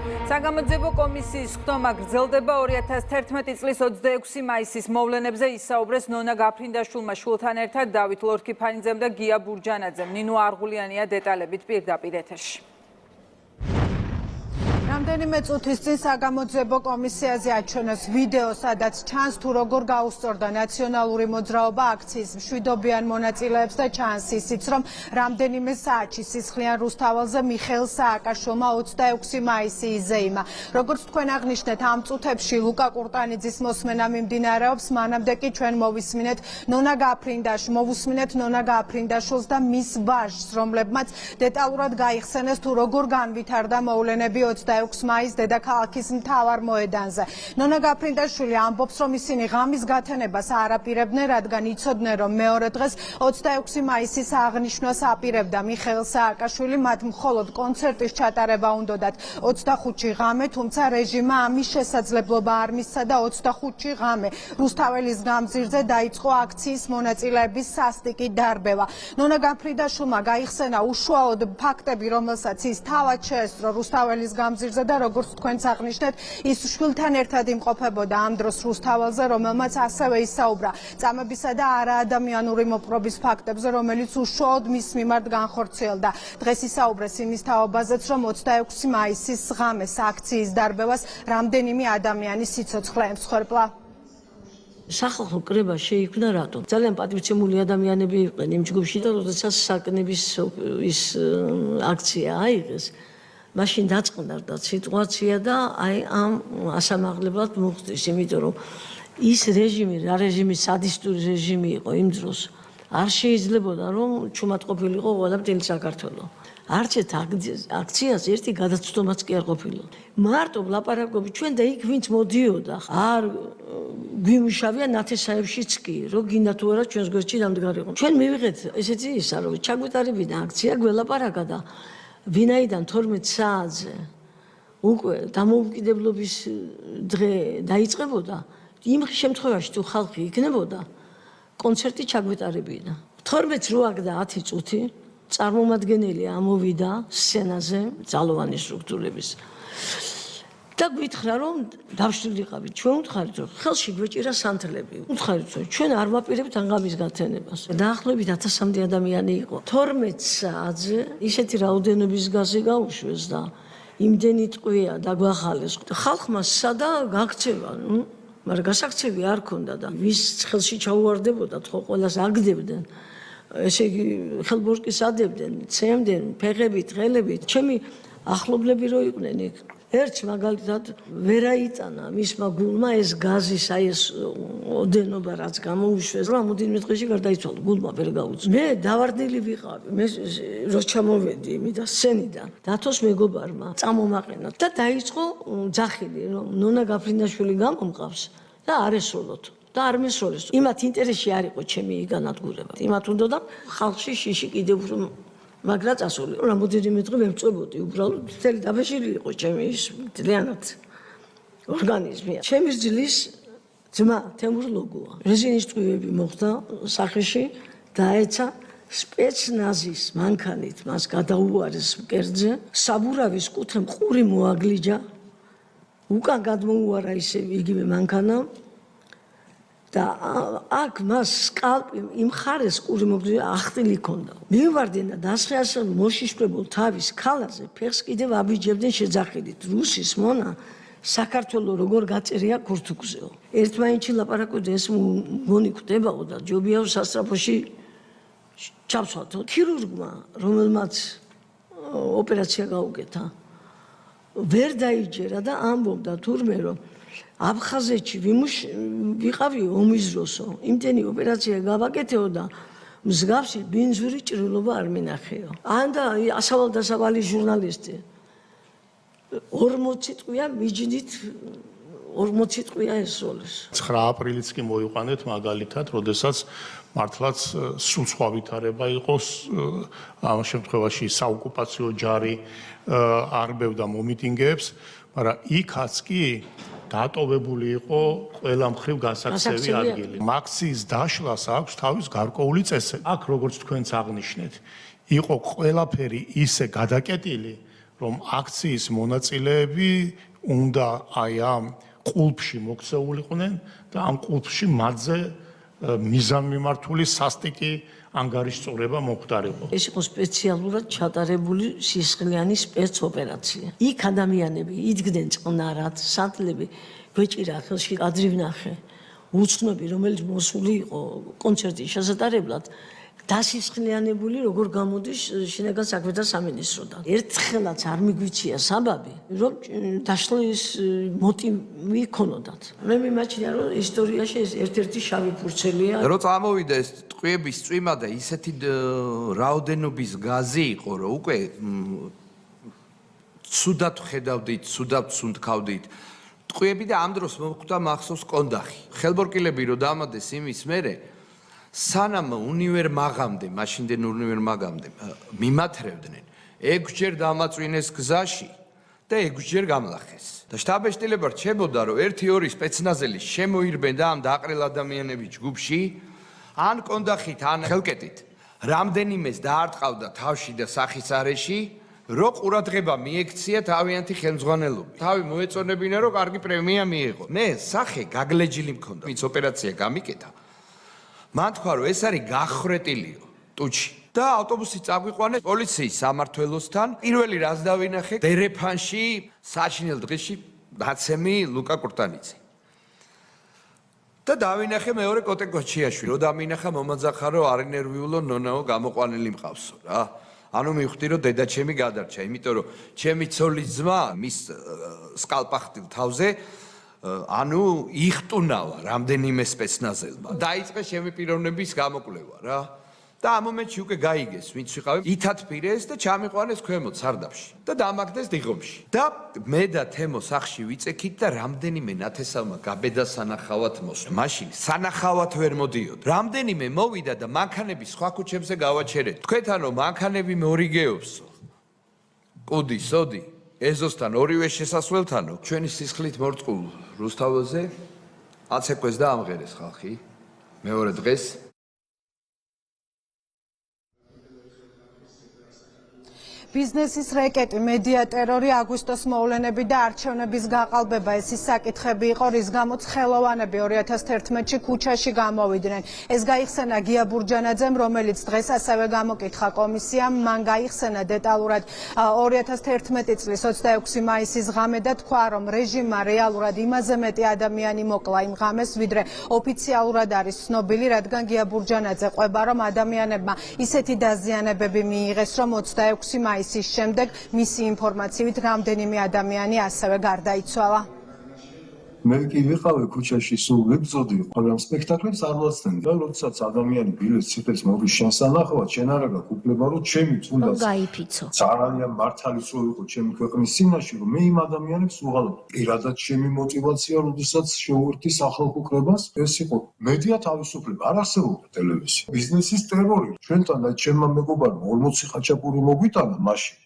საგამოძიებო კომისიის ხდომა გრძელდება 2011 წლის 26 მაისის მოვლენებზე ისაუბრეს ნონა გაფრინდაშვილმა შვილთან ერთად დავით ლორქიფანიძემ და გია ბურჯანაძემ. ნინო არღულიანია დეტალებით პირდაპირ ეთერში. რამდენიმე წუთის წინ საგამოძიებო კომისიაზე აჩვენეს ვიდეო, სადაც ჩანს თუ როგორ გაუსწორდა ნაციონალური მოძრაობა აქციის მშვიდობიან მონაწილეებს და ჩანს ისიც, რომ რამდენიმე საათში სისხლიან რუსთაველზე მიხეილ სააკაშვილმა 26 მაისი იზეიმა. როგორც თქვენ აღნიშნეთ, ამ წუთებში ლუკა კურტანიძის მოსმენა მიმდინარეობს, მანამდე კი ჩვენ მოვუსმინეთ ნონა გაფრინდაშვილს და მის ვაჟს, რომლებმაც დეტალურად გაიხსენეს თუ როგორ განვითარდა მოვლენები 26 მაის დედაქალაქის მთავარ მოედანზე. ნონა გაფრინდაშვილი ამბობს, რომ ისინი ღამის გათენებას არ აპირებდნენ, რადგან იცოდნენ, რომ მეორე დღეს 26 მაისის აღნიშვნას აპირებდა მიხეილ სააკაშვილი, მათ მხოლოდ კონცერტის ჩატარება უნდოდათ 25-ში ღამე, თუმცა რეჟიმმა ამის შესაძლებლობა არ მისცა და 25-ში ღამე რუსთაველის გამზირზე დაიწყო აქციის მონაწილეების სასტიკი დარბევა. ნონა გაფრინდაშვილმა გაიხსენა უშუალოდ ფაქტები, რომელსაც ის თავად შეესწრო რუსთაველის გამზირზე და როგორც თქვენც აღნიშნეთ, ის შვილთან ერთად იმყოფებოდა ამ დროს რუსთაველზე, რომელმაც ასევე ისაუბრა წამებისა და არაადამიანური მოპყრობის ფაქტებზე, რომელიც უშუალოდ მის მიმართ განხორციელდა. დღეს ისაუბრეს იმის თაობაზეც, რომ 26 მაისის ღამეს აქციის დარბევას რამდენიმე ადამიანი სიცოცხლე ემსხვერპლა. სახალხო კრება შეიქმნა რატომ? ძალიან პატივცემული ადამიანები იყვნენ იმ ჯგუფში და როდესაც საკნების ის აქცია აიღეს, მაშინ დაწყნარდა სიტუაცია და აი ამ ასამაღლებლად მოხდეს, იმიტომ რომ ის რეჟიმი, რა რეჟიმი, სადისტური რეჟიმი იყო იმ დროს, არ შეიძლებოდა რომ ჩუმად ყოფილიყო ყველაფერი საქართველო. არც ერთ აქციას ერთი გადაცდომაც კი არ ყოფილა. მარტო ლაპარაკობი ჩვენ და იქ ვინც მოდიოდა, არ გვიმუშავია ნათესაებშიც კი, რომ გინდა თუ არა ჩვენს გვერდში დამდგარიყო. ჩვენ მივიღეთ ესეთი ისა, რომ ჩაგვეტარებინა აქცია, გველაპარაკა და ვინაიდან 12 საათზე უკვე დამოუკიდებლობის დღე დაიწყებოდა, იმ შემთხვევაში თუ ხალხი იქნებოდა, კონცერტი ჩაგვეტარებინა. 12 8 და 10 წუთი წარმომადგენელი ამოვიდა სცენაზე ძალოვანი სტრუქტურების და გვითხრა, რომ დავშლილიყავით. ჩვენ ვუთხარით, რომ ხელში გვეჭირა სანთლები. ვუთხარით, რომ ჩვენ არ ვაპირებთ ამის გათენებას. დაახლოებით 1000-მდე ადამიანი იყო. 12 საათზე ისეთი რაოდენობის გაზი გაუშვეს და იმდენი ტყვია დაგვახალეს. ხალხმა სადა გაქცევა, მაგრამ გასაქცევი არ ქონდა და ვის ხელში ჩაუვარდებოდა, ხო ყველას აგდებდნენ. ესე იგი ხელბორკის ადებდნენ, ცემდნენ ფეხებით, ხელებით. ჩემი ახლობლები რო იყვნენ იქ. ერთს მაგალითად ვერ აიტანა მისმა გულმა ეს გაზის აი ეს ოდენობა რაც გამოუშვეს, რომ ამოდინმე დღეში გარდაიცვალა, გულმა ვერ გაუწია. მე დავარდნილი ვიყავი, მე რო ჩამოვედი იმიდან სცენიდან, დათოს მეგობარმა წამომაყენა და დაიწყო ძახილი, რომ ნონა გაფრინდაშვილი გამომყავს და არ ესროლოთ. და არ მესროლეს. იმათ ინტერესში არ იყო ჩემი განადგურება. იმათ უნდა ხალხში შიში კიდევ უფრო მაგრა წასული. რამოდენიმე დღე ვემწვებოდი, უბრალოდ მთელი დაბეშილი იყო ჩემი ის ძალიანად ორგანიზმი. ჩემი რძლის ძმა თემურ ლოგოა. რეზინის ტყვიები მოხდა სახეში, დაეცა სპეცნაზის მანქანით მას გადაუარეს მკერდზე, საბურავის კუთხე მყური მოაგლიჯა, უკან გადმოუარა ისე იგივე მანქანა. და აქ მას სკალპი იმ ხარეს ყური მოგზია ახტილი ქონდა. მივარდენა დასხეას მოშიშვრებულ თავის ქალაზე ფეხს კიდევ აბიჯებდნენ შეძახილით. რუსის მონა საქართველოს როგორ გაწერია ქურთუქზეო. ერთმანეთში ლაპარაკობდნენ, ეს მგონი ხვდებაო და ჯობია სასწრაფოში ჩავსვათ. ქირურგმა, რომელმაც ოპერაცია გაუკეთა, ვერ დაიჯერა და ამბობდა თურმე რომ აფხაზეთში ვიყავი ომის დროსო, იმდენი ოპერაცია გავაკეთეო და მსგავსი ბინძური ჭრილობა არ მინახეო. ან და ასავალ-დასავალი ჟურნალისტი 40 ტყვია მიჯნით 40 ტყვია ესროლეს. 9 აპრილიც კი მოიყვანეთ მაგალითად, როდესაც მართლაც სულ სხვა ვითარება იყოს, ამ შემთხვევაში საოკუპაციო ჯარი არბევდა მომიტინგეებს, მაგრამ იქაც კი დატოვებული იყო ყველა მხრივ გასაქცევი ადგილი. აქციის დაშლას აქვს თავის გარკვეული წესები. აქ როგორც თქვენც აღნიშნეთ, იყო ყველაფერი ისე გადაკეტილი, რომ აქციის მონაწილეები უნდა აი ამ ყულფში მოქცეულიყვნენ და ამ ყულფში მათზე მიზანმიმართული სასტიკი ანგარიშწორება მოხდარიყო. ეს იყო სპეციალურად ჩატარებული სისხლიანი სპეცოპერაცია. იქ ადამიანები იდგნენ წყნარად, სანთლები გვეჭირა ხელში კადრი ვნახე. უცნობი, რომელიც მოსული იყო კონცერტის შესატარებლად, დასისხლიანებული როგორ გამოდის შინაგან საქმეთა სამინისტროდან. ერთხელაც არ მიგვიცია საბაბი, რომ დაშლის მოტივი ქონოდათ. მე მიმაჩნია, რომ ისტორიაში ეს ერთ-ერთი შავი ფურცელია. რო წამოვიდა ეს ტყვიების წვიმა და ისეთი რაოდენობის გაზი იყო, რომ უკვე ცუდად ხედავდით, ცუდად სუნთქავდით. ტყვიები და ამ დროს მოხვდა მახსოვს კონდახი. ხელბორკილები რო დამადეს იმის მერე სანამ უნივერმაღამდე, მაშინდელ უნივერმაღამდე მიმათრევდნენ, 6 ჯერ დამაწვინეს გზაში და 6 ჯერ გამლახეს. და შტაბ-ეშტილება რჩებოდა, რომ 1-2 სპეცნაზელი შემოირბენდა ამ დაყრილ ადამიანების ჯგუფში, ან კონდახით, ან ხელკეტით. რამდენიმეს დაარტყავდა თავში და სახის არეში, რომ ყურადღება მიექცია თავიანთი ხელმძღვანელობით. თავი მოეწონებინა, რომ კარგი პრემია მიიღო. მე სახე გაგლეჯილი მქონდა. ვინც ოპერაცია გამიკეთა მან თქვა, რომ ეს არის გახრეტილიო ტუჩი და ავტობუსი წაგვიყვანეს პოლიციის სამმართველოსთან. პირველი რაც დავინახე, დერეფანში საჩინელ დღეში დაცემი ლუკა კურტანიძე. და დავინახე მეორე კოტე კოჩიაშვილი. რო დამინახა მომაძახა, რომ არინერვიულო ნონაო გამოყვანილი მყავსო რა. ანუ მივხვდი, რომ დედა ჩემი გადარჩა, იმიტომ რომ ჩემი ცოლის ძმა მის სკალპახტილ თავზე ანუ იხტუნავა რამდენიმე სპეცნაზელმა. დაიწყე ჩემი პიროვნების გამოკვლევა რა. და ამ მომენტში უკვე გაიგეს, ვინც ვიყავი, ითათბირეს და ჩამიყვანეს ქვემოთ სარდაფში და დამაგდეს დიღომში. და მე და თემო სახში ვიწექით და რამდენიმე ნათესავმა გაბედა სანახავად მოსვლა. მაშინ სანახავად ვერ მოდიოდ. რამდენიმე მოვიდა და მანქანები სხვა ქუჩებზე გავაჩერეთ. თქვენთანო მანქანები მორიგეობსო. კუდი, სოდი ეზოსთან ორივე შესასვლელთანო ჩვენი სისხლით მორწყულ რუსთაველზე აცეკვეს და ამღერეს ხალხი მეორე დღეს ბიზნესის რეკეტი, მედია ტერორი, აგვისტოს მოვლენები და არჩევნების გაყალბება ეს ის საკითხები იყო, რის გამოც ხელოვანები 2011-ში ქუჩაში გამოვიდნენ. ეს გაიხსენა გია ბურჯანაძემ, რომელიც დღეს ასევე გამოკითხა კომისიამ. მან გაიხსენა დეტალურად 2011 წლის 26 მაისის ღამე და თქვა, რომ რეჟიმმა რეალურად იმაზე მეტი ადამიანი მოკლა იმ ღამეს, ვიდრე ოფიციალურად არის ცნობილი, რადგან გია ბურჯანაძე ყვება, რომ ადამიანებმა ისეთი დაზიანებები მიიღეს, რომ 26 მაისის შემდეგ მისი ინფორმაციით რამდენიმე ადამიანი ასევე გარდაიცვალა. მე კი ვიყავი ქუჩაში სულ ვიბრძოდი, მაგრამ სპექტაკლებს არ ვაცდენდი და როდესაც ადამიანი ბილეთს იღებს მოგის შენსანახავად, შენ არა გაკუკლება, რომ ჩემი თუნდაც გაიფიცო. ძალიან მართალი სულ იყო ჩემი ქვეყნის წინაშე, რომ მე იმ ადამიანებს უღალატ. პირადად ჩემი мотиваცია, როდესაც შეუერთდი სახალხო კრებას, ეს იყო მედია თავისუფლება, არ არსებობდა ტელევიზია. ბიზნესის ტერორი. ჩვენთან და ჩემმა მეგობარმა 40 ხაჭაპური მოგვიტანა მაშინ.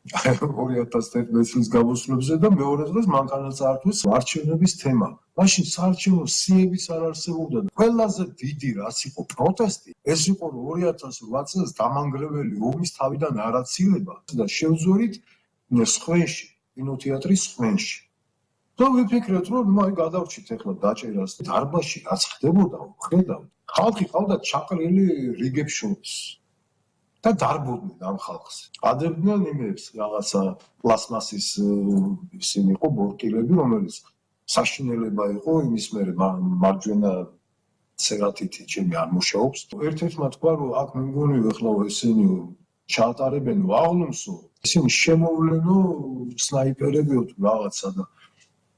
2011 წლის გამოსვლებზე და მეორე დღეს მანქანა წაართვეს არჩევნების თემა. მაშინ საარჩევნო სიებიც არ არსებობდა. ყველაზე დიდი რაც იყო პროტესტი, ეს იყო 2008 წელს დამანგრეველი ომის თავიდან არაცილება და შევძვერით სხვენში, კინოთეატრის სხვენში. და ვიფიქრეთ, რომ მაი გადავრჩით ახლა დაჭერას დარბაზში რაც ხდებოდა, ხედავთ. ხალხი ყავდა ჩაყრილი რიგებს შორის. და დარბოდნენ ამ ხალხს. ადებდნენ იმებს რაღაცა პლასმასის ისინი იყო ბორკილები, რომელიც საშინელება იყო იმის მერე მარჯვენა ცერათითი ჩემი არ მუშაობს. ერთ-ერთმა თქვა, რომ აქ მე მგონი ეხლა ესენი ჩაატარებენო აღლუმსო, ისინი შემოვლენო სნაიპერებიო თუ რაღაცა და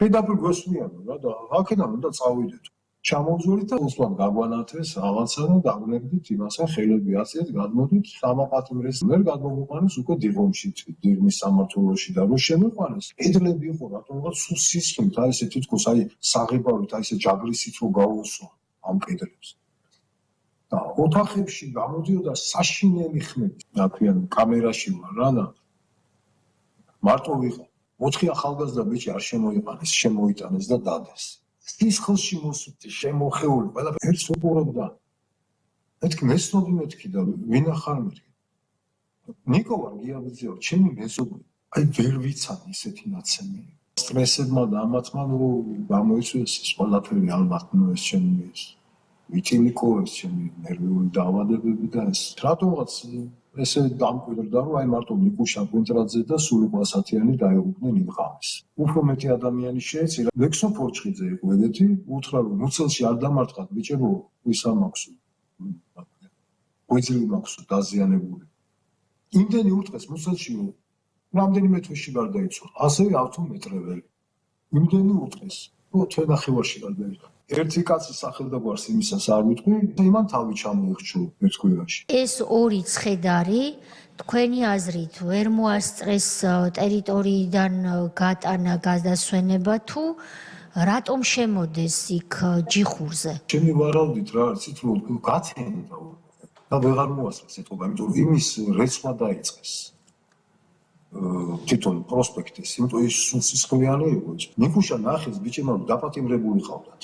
პირდაპირ გვესვიანო რა და აქედან უნდა წავიდეთ. ჩამოვზურით და უსვამ გაგვანათეს რაღაცა და დაგვლებდით იმასა ხელები ასეთ გადმოდით სამაპატიმრეს ვერ გადმოგვიყვანეს უკვე დიღომში დიღმის სამმართველოში და რო შემიყვანეს ედლები იყო რატომღაც სულ სისხლით აი ესე თითქოს აი საღებავით აი ესე ჯაგრისით რო გავუსვა ამ კედლებს და ოთახებში გამოდიოდა საშინელი ხმები თქვენ კამერაში ვარ რა და მარტო ვიყო 4 ახალგაზრდა ბიჭი არ შემოიყანეს შემოიტანეს და დადეს სისხლში მოსვდი შემოხეული ყველაფერს უყურებდა მეთქი მესნობი მეთქი და ვინ ახარ მეთქი ნიკო ვარ გიაბიძეო ჩემი მეზობლი აი ვერ ვიცან ისეთი ნაცემი. სტრესებმა და ამათმა გამოიწვიეს ეს ყველაფერი ალბათ ეს ჩემი ვიტილიკო ეს ჩემი ნერვიული დაავადებები და ეს რატომღაც ესე დამკვიდრდა რომ აი მარტო ნიკუშა კვინტრაძე და სულიკო-ასათიანი დაეუფნენ იმ ღამეს. უფრო მეტი ადამიანი შეეცირა. ლექსო ფორჩხიძე იყო ეგეთი, უთხრა რომ მუცელში არ დამარტყათ ბიჭებო, ისა მაქვს. გვეძილი მაქვს დაზიანებული. იმდენი უთხრეს მუცელში რომ რამდენიმე თვეში გარდაიცვალა. ასევე ავტომეტრეველი. იმდენი უთხრეს, რომ თვენახევარში გარდაიცვალა. ერთი კაცის სახელდაგვარს იმისას არ ვიტყვი, იმან თავი ჩამოიხჩო ერთ კვირაში. ეს ორი ცხედარი თქვენი აზრით ვერ მოასწრეს ტერიტორიიდან გატანა გადასვენება თუ რატომ შემოდეს იქ ჯიხურზე? ჩემი ვარაუდით რა არის, იცით რომ გაცენდა და ვეღარ მოასწრეს ეთქობა, იმიტომ რომ იმის რეცვა დაიწყეს. თვითონ პროსპექტის, იმიტომ ის სისხლიანი იყო. ნიკუშა ნახეს ბიჭებმა დაპატიმრებული ყავდათ.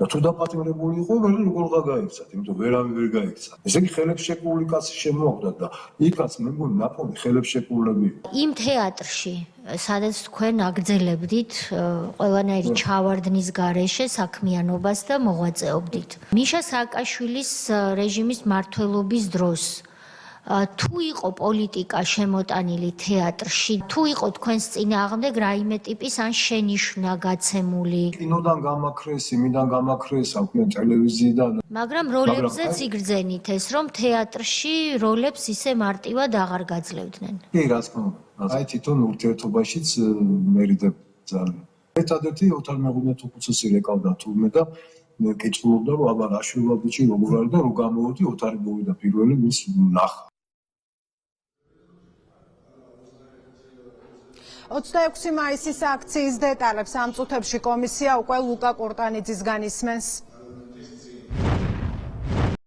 და თუ დაპატიმრებული იყო, ვერ როგორ გაიქცათ, იმიტომ ვერავინ ვერ გაიქცა. ესე იგი ხელებს შეკრული კაცი შემოახვდა და იქაც მე მგონი ნაპოვნი ხელებს შეკრულები იყო. იმ თეატრში, სადაც თქვენ აგრძელებდით ყველანაირი ჩავარდნის გარეშე საქმიანობას და მოღვაწეობდით. მიშა სააკაშვილის რეჟიმის მმართველობის დროს თუ იყო პოლიტიკა შემოტანილი თეატრში, თუ იყო თქვენს წინააღმდეგ რაიმე ტიპის ან შენიშვნა გაცემული, კინოდან გამაქრეს, იმიდან გამაქრეს, აკვირა ტელევიზიიდან, მაგრამ როლებზეც იგრძენით ეს, რომ თეატრში როლებს ისე მარტივად აღარ გაძლევდნენ. კი, რა თქმა უნდა. აი თვითონ ურთიერთობაშიც მერიდებ ძალიან. ერთადერთი ოთარ მეღვინეთუხუცესი რეკავდა თურმე და კითხულობდა რომ აბა რა შევა ბიჭი როგორ არის და რო გამოვიდი ოთარი მოვიდა პირველი მის ნახა. 26 მაისის აქციის დეტალებს ამ წუთებში კომისია უკვე ლუკა კორტანიძისგან ისმენს.